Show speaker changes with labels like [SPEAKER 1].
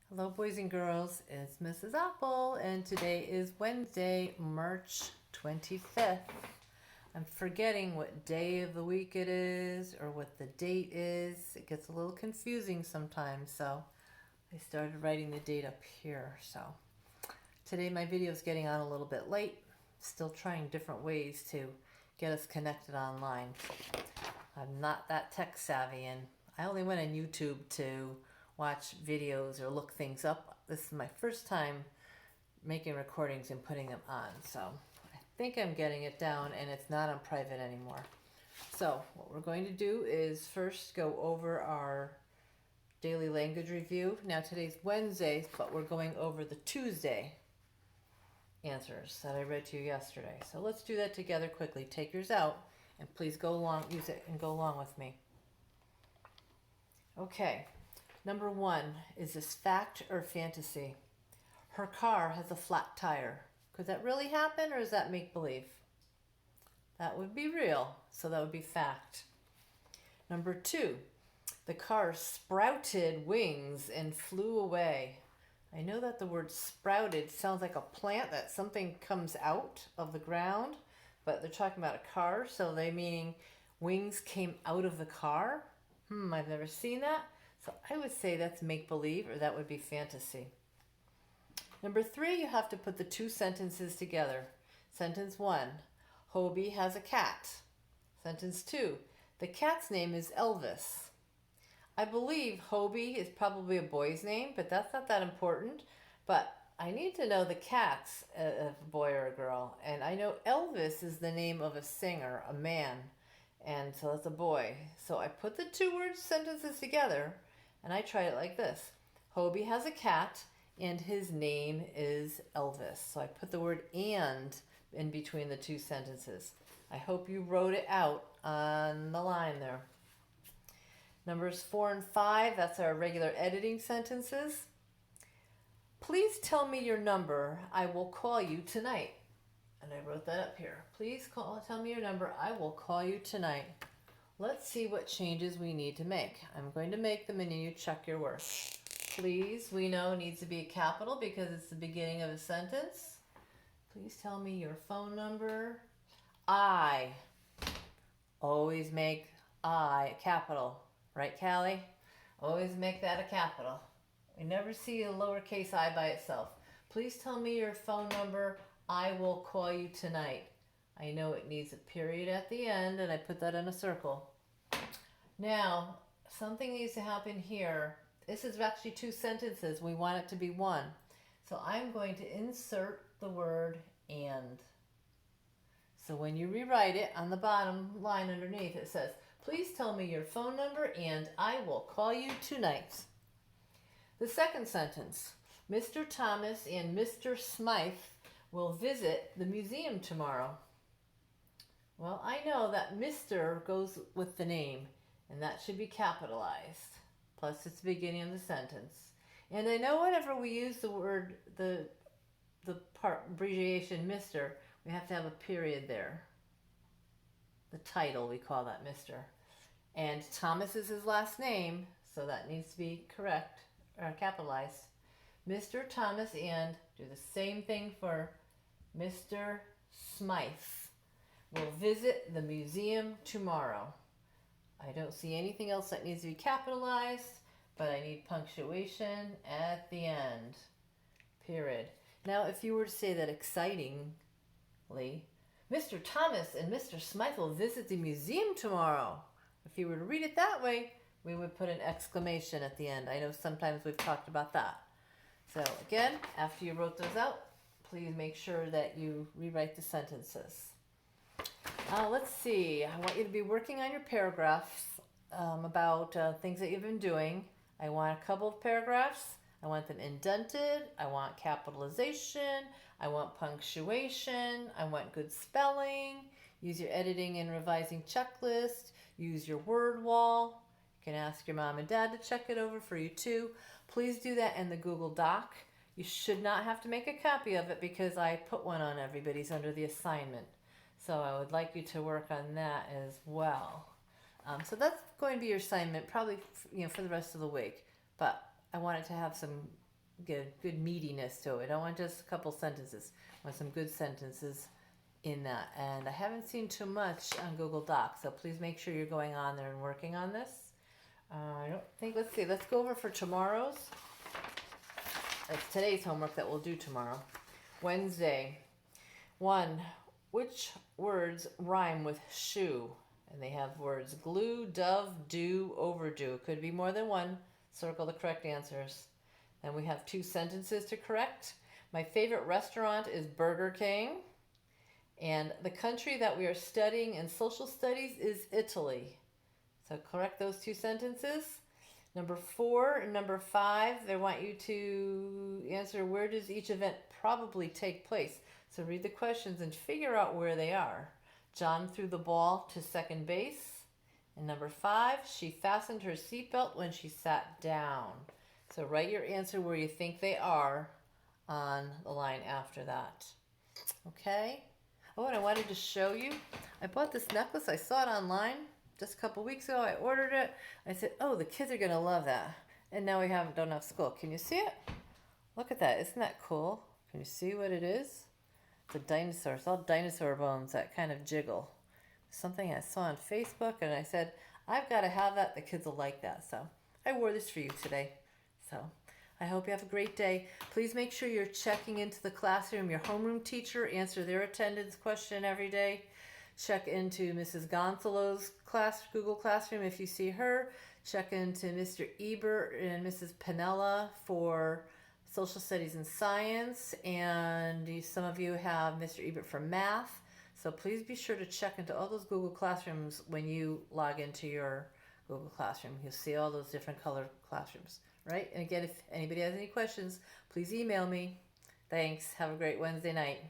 [SPEAKER 1] Hello, boys and girls. It's Mrs. Oppel, and today is Wednesday, March 25th. I'm forgetting what day of the week it is or what the date is. It gets a little confusing sometimes, so I started writing the date up here. So today my video is getting on a little bit late. Still trying different ways to get us connected online. I'm not that tech savvy, and I only went on YouTube to watch videos or look things up. This is my first time making recordings and putting them on, so I think I'm getting it down, and it's not on private anymore. So what we're going to do is first go over our daily language review. Now today's Wednesday, but we're going over the Tuesday answers that I read to you yesterday. So let's do that together quickly. Take yours out and please go along, use it and go along with me. Okay, number 1, is this fact or fantasy? Her car has a flat tire. Could that really happen, or is that make-believe? That would be real, so that would be fact. Number 2, the car sprouted wings and flew away. I know that the word sprouted sounds like a plant, that something comes out of the ground, but they're talking about a car, so they meaning wings came out of the car? I've never seen that. So I would say that's make-believe, or that would be fantasy. Number 3, you have to put the two sentences together. Sentence 1, Hobie has a cat. Sentence 2, the cat's name is Elvis. I believe Hobie is probably a boy's name, but that's not that important. But I need to know the cat's a boy or a girl. And I know Elvis is the name of a singer, a man. And so that's a boy. So I put the two word sentences together and I tried it like this. Hobie has a cat and his name is Elvis. So I put the word and in between the two sentences. I hope you wrote it out on the line there. Numbers 4 and 5, that's our regular editing sentences. Please tell me your number. I will call you tonight. And I wrote that up here. Please tell me your number. I will call you tonight. Let's see what changes we need to make. I'm going to make them and you check your work. Please, we know, needs to be a capital because it's the beginning of a sentence. Please tell me your phone number. I always make I a capital. Right, Callie? Always make that a capital. We never see a lowercase I by itself. Please tell me your phone number. I will call you tonight. I know it needs a period at the end, and I put that in a circle. Now, something needs to happen here. This is actually two sentences. We want it to be one. So I'm going to insert the word and. So when you rewrite it, on the bottom line underneath, it says, please tell me your phone number and I will call you tonight. The second sentence, Mr. Thomas and Mr. Smythe will visit the museum tomorrow. Well, I know that Mr. goes with the name, and that should be capitalized. Plus, it's the beginning of the sentence. And I know whenever we use the word, the part abbreviation Mr., we have to have a period there. The title, we call that Mr. And Thomas is his last name, so that needs to be correct, or capitalized. Mr. Thomas and do the same thing for Mr. Smythe. We'll visit the museum tomorrow. I don't see anything else that needs to be capitalized, but I need punctuation at the end. Period. Now, if you were to say that excitingly, Mr. Thomas and Mr. Smythe will visit the museum tomorrow. If you were to read it that way, we would put an exclamation at the end. I know sometimes we've talked about that. So again, after you wrote those out, please make sure that you rewrite the sentences. Let's see. I want you to be working on your paragraphs about things that you've been doing. I want a couple of paragraphs. I want them indented. I want capitalization. I want punctuation. I want good spelling. Use your editing and revising checklist. Use your word wall. You can ask your mom and dad to check it over for you too. Please do that in the Google Doc. You should not have to make a copy of it because I put one on everybody's under the assignment. So I would like you to work on that as well. So that's going to be your assignment probably for the rest of the week. But I wanted to have some good meatiness to it. I don't want just a couple sentences. I want some good sentences in that. And I haven't seen too much on Google Docs, so please make sure you're going on there and working on this. I don't think, let's see, let's go over for tomorrow's. It's today's homework that we'll do tomorrow. Wednesday. 1. Which words rhyme with shoe? And they have words glue, dove, do, overdue. Could be more than one. Circle the correct answers. Then we have 2 sentences to correct. My favorite restaurant is Burger King. And the country that we are studying in social studies is Italy. So correct those 2 sentences. Number 4 and number 5, they want you to answer where does each event probably take place. So read the questions and figure out where they are. John threw the ball to second base. And number 5, she fastened her seatbelt when she sat down. So write your answer where you think they are on the line after that. Okay? Oh, and I wanted to show you. I bought this necklace. I saw it online just a couple weeks ago. I ordered it. I said, oh, the kids are going to love that. And now we don't have school. Can you see it? Look at that. Isn't that cool? Can you see what it is? It's a dinosaur. It's all dinosaur bones that kind of jiggle. Something I saw on Facebook, and I said, I've got to have that. The kids will like that. So I wore this for you today. So I hope you have a great day. Please make sure you're checking into the classroom. Your homeroom teacher, answer their attendance question every day. Check into Mrs. Gonzalo's Google Classroom if you see her. Check into Mr. Ebert and Mrs. Pinella for Social Studies and Science. And some of you have Mr. Ebert for Math. So please be sure to check into all those Google Classrooms when you log into your Google Classroom. You'll see all those different color classrooms, right? And again, if anybody has any questions, please email me. Thanks. Have a great Wednesday night.